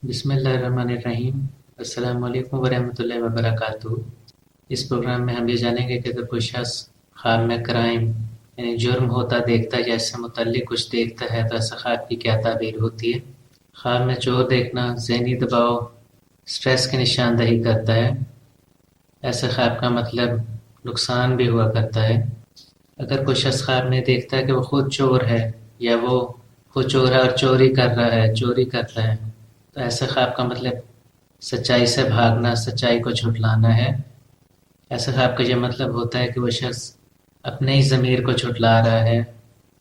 بسم اللہ الرحمن الرحیم۔ السلام علیکم ورحمۃ اللہ وبرکاتہ۔ اس پروگرام میں ہم یہ جانیں گے کہ اگر کوئی شخص خواب میں کرائم یعنی جرم ہوتا دیکھتا ہے یا اس سے متعلق کچھ دیکھتا ہے تو ایسے خواب کی کیا تعبیر ہوتی ہے۔ خواب میں چور دیکھنا ذہنی دباؤ، سٹریس کی نشاندہی کرتا ہے۔ ایسے خواب کا مطلب نقصان بھی ہوا کرتا ہے۔ اگر کوئی شخص خواب میں دیکھتا ہے کہ وہ خود چور ہے یا وہ خود چور ہے اور چوری کر رہا ہے، چوری کرتا ہے، تو ایسے خواب کا مطلب سچائی سے بھاگنا، سچائی کو جھٹلانا ہے۔ ایسے خواب کا یہ مطلب ہوتا ہے کہ وہ شخص اپنے ہی ضمیر کو جھٹلا رہا ہے،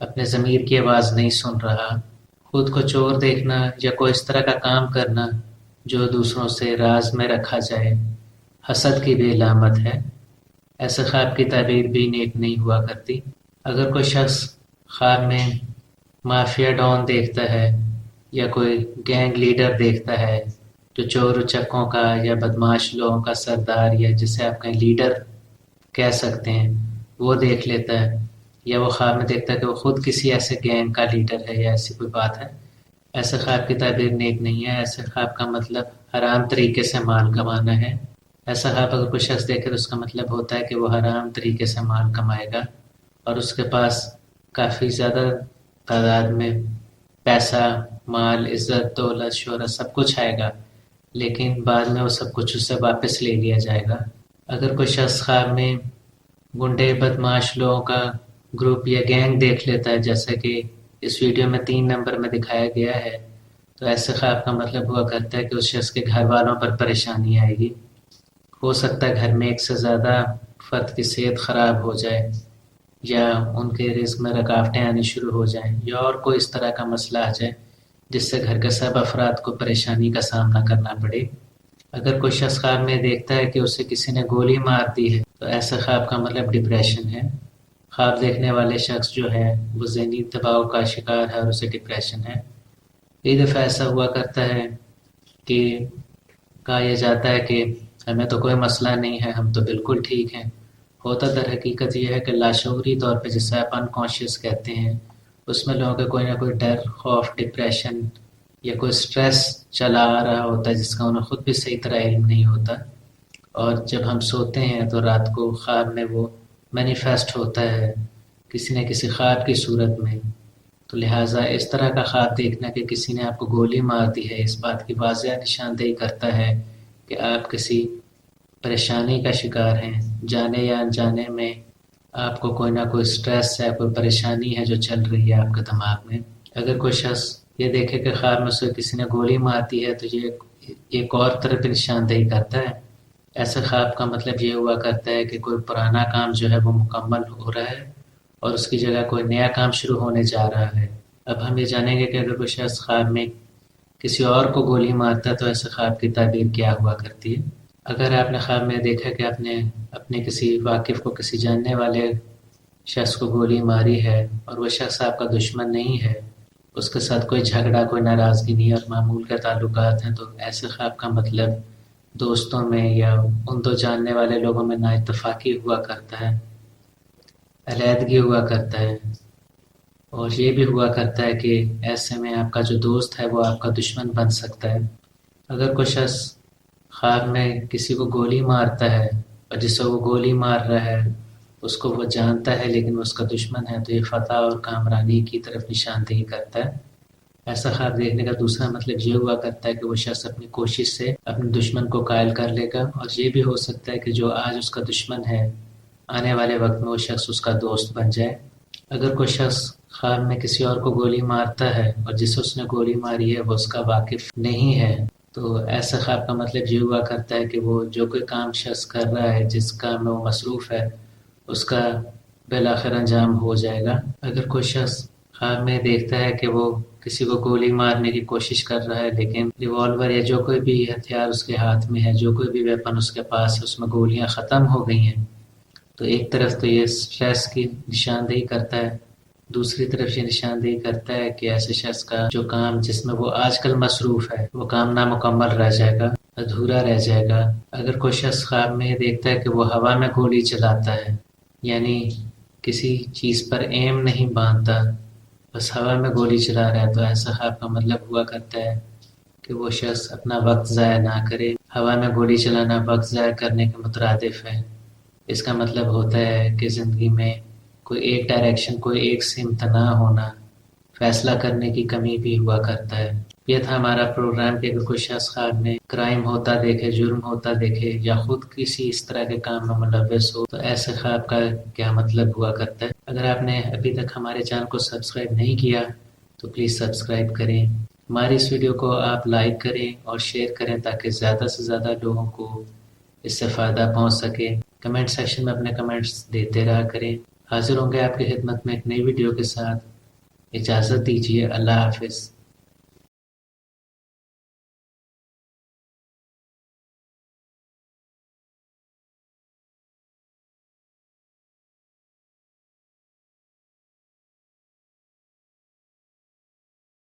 اپنے ضمیر کی آواز نہیں سن رہا۔ خود کو چور دیکھنا یا کوئی اس طرح کا کام کرنا جو دوسروں سے راز میں رکھا جائے، حسد کی بھی علامت ہے۔ ایسے خواب کی تعبیر بھی نیک نہیں ہوا کرتی۔ اگر کوئی شخص خواب میں مافیا ڈان دیکھتا ہے یا کوئی گینگ لیڈر دیکھتا ہے جو چور اچکوں کا یا بدماش لوگوں کا سردار یا جسے آپ کہیں لیڈر کہہ سکتے ہیں، وہ دیکھ لیتا ہے، یا وہ خواب میں دیکھتا ہے کہ وہ خود کسی ایسے گینگ کا لیڈر ہے یا ایسی کوئی بات ہے، ایسے خواب کی تعبیر نیک نہیں ہے۔ ایسے خواب کا مطلب حرام طریقے سے مال کمانا ہے۔ ایسا خواب اگر کوئی شخص دیکھے تو اس کا مطلب ہوتا ہے کہ وہ حرام طریقے سے مال کمائے گا اور اس کے پاس کافی زیادہ تعداد میں پیسہ، مال، عزت، دولت، شہرت سب کچھ آئے گا، لیکن بعد میں وہ سب کچھ اس سے واپس لے لیا جائے گا۔ اگر کوئی شخص خواب میں گنڈے بدماش لوگوں کا گروپ یا گینگ دیکھ لیتا ہے، جیسا کہ اس ویڈیو میں 3 نمبر میں دکھایا گیا ہے، تو ایسے خواب کا مطلب ہوا کرتا ہے کہ اس شخص کے گھر والوں پر پریشانی آئے گی۔ ہو سکتا ہے گھر میں ایک سے زیادہ فرد کی صحت خراب ہو جائے یا ان کے رزق میں رکاوٹیں آنی شروع ہو جائیں یا اور کوئی اس طرح کا مسئلہ آ جائے جس سے گھر کے سب افراد کو پریشانی کا سامنا کرنا پڑے۔ اگر کوئی شخص خواب میں دیکھتا ہے کہ اسے کسی نے گولی مار دی ہے تو ایسے خواب کا مطلب ڈپریشن ہے۔ خواب دیکھنے والے شخص جو ہے وہ ذہنی دباؤ کا شکار ہے اور اسے ڈپریشن ہے۔ کئی دفعہ ایسا ہوا کرتا ہے کہ کہا یہ جاتا ہے کہ ہمیں تو کوئی مسئلہ نہیں ہے، ہم تو بالکل ٹھیک ہیں۔ ہوتا در حقیقت یہ ہے کہ لاشعوری طور پہ جسے آپ انکانشیس کہتے ہیں، اس میں لوگوں کے کوئی نہ کوئی ڈر، خوف، ڈپریشن یا کوئی سٹریس چلا آ رہا ہوتا ہے جس کا انہیں خود بھی صحیح طرح علم نہیں ہوتا، اور جب ہم سوتے ہیں تو رات کو خواب میں وہ مینیفیسٹ ہوتا ہے کسی نہ کسی خواب کی صورت میں۔ تو لہٰذا اس طرح کا خواب دیکھنا کہ کسی نے آپ کو گولی مار دی ہے، اس بات کی واضح نشاندہی کرتا ہے کہ آپ کسی پریشانی کا شکار ہیں، جانے یا انجانے میں آپ کو کوئی نہ کوئی سٹریس ہے، کوئی پریشانی ہے جو چل رہی ہے آپ کے دماغ میں۔ اگر کوئی شخص یہ دیکھے کہ خواب میں سے کسی نے گولی مار دی ہے تو یہ ایک اور طرح کی نشاندہی کرتا ہے۔ ایسے خواب کا مطلب یہ ہوا کرتا ہے کہ کوئی پرانا کام جو ہے وہ مکمل ہو رہا ہے اور اس کی جگہ کوئی نیا کام شروع ہونے جا رہا ہے۔ اب ہم یہ جانیں گے کہ اگر کوئی شخص خواب میں کسی اور کو گولی مارتا ہے تو ایسے خواب کی تعبیر کیا ہوا کرتی ہے۔ اگر آپ نے خواب میں دیکھا کہ آپ نے اپنے کسی واقف کو، کسی جاننے والے شخص کو گولی ماری ہے اور وہ شخص آپ کا دشمن نہیں ہے، اس کے ساتھ کوئی جھگڑا، کوئی ناراضگی نہیں اور معمول کے تعلقات ہیں، تو ایسے خواب کا مطلب دوستوں میں یا ان دو جاننے والے لوگوں میں نا اتفاقی ہوا کرتا ہے، علیحدگی ہوا کرتا ہے، اور یہ بھی ہوا کرتا ہے کہ ایسے میں آپ کا جو دوست ہے وہ آپ کا دشمن بن سکتا ہے۔ اگر کوئی شخص خواب میں کسی کو گولی مارتا ہے اور جسے وہ گولی مار رہا ہے اس کو وہ جانتا ہے لیکن وہ اس کا دشمن ہے، تو یہ فتح اور کامرانی کی طرف نشاندہی کرتا ہے۔ ایسا خواب دیکھنے کا دوسرا مطلب یہ ہوا کرتا ہے کہ وہ شخص اپنی کوشش سے اپنے دشمن کو قائل کر لے گا، اور یہ بھی ہو سکتا ہے کہ جو آج اس کا دشمن ہے آنے والے وقت میں وہ شخص اس کا دوست بن جائے۔ اگر کوئی شخص خواب میں کسی اور کو گولی مارتا ہے اور جسے اس نے گولی ماری ہے وہ اس کا واقف نہیں ہے، تو ایسا خواب کا مطلب یہ ہوا کرتا ہے کہ وہ جو کوئی کام شخص کر رہا ہے، جس کام میں وہ مصروف ہے، اس کا بالآخر انجام ہو جائے گا۔ اگر کوئی شخص خواب میں دیکھتا ہے کہ وہ کسی کو گولی مارنے کی کوشش کر رہا ہے لیکن ریوالور یا جو کوئی بھی ہتھیار اس کے ہاتھ میں ہے، جو کوئی بھی ویپن اس کے پاس ہے، اس میں گولیاں ختم ہو گئی ہیں، تو ایک طرف تو یہ سٹریس کی نشاندہی کرتا ہے، دوسری طرف یہ نشاندہی کرتا ہے کہ ایسے شخص کا جو کام جس میں وہ آج کل مصروف ہے وہ کام نامکمل رہ جائے گا، ادھورا رہ جائے گا۔ اگر کوئی شخص خواب میں دیکھتا ہے کہ وہ ہوا میں گولی چلاتا ہے، یعنی کسی چیز پر ایم نہیں باندھتا، بس ہوا میں گولی چلا رہا ہے، تو ایسا خواب کا مطلب ہوا کرتا ہے کہ وہ شخص اپنا وقت ضائع نہ کرے۔ ہوا میں گولی چلانا وقت ضائع کرنے کے مترادف ہے۔ اس کا مطلب ہوتا ہے کہ زندگی میں کوئی ایک ڈائریکشن، کوئی ایک سمت نہ ہونا، فیصلہ کرنے کی کمی بھی ہوا کرتا ہے۔ یہ تھا ہمارا پروگرام کہ اگر کوئی شخص خواب میں کرائم ہوتا دیکھے، جرم ہوتا دیکھے یا خود کسی اس طرح کے کام میں ملوث ہو تو ایسے خواب کا کیا مطلب ہوا کرتا ہے۔ اگر آپ نے ابھی تک ہمارے چینل کو سبسکرائب نہیں کیا تو پلیز سبسکرائب کریں۔ ہماری اس ویڈیو کو آپ لائک کریں اور شیئر کریں تاکہ زیادہ سے زیادہ لوگوں کو اس سے فائدہ پہنچ سکے۔ کمنٹ سیکشن میں اپنے کمنٹس دیتے رہا کریں۔ حاضر ہوں گے آپ کی خدمت میں ایک نئی ویڈیو کے ساتھ۔ اجازت دیجیے۔ اللہ حافظ۔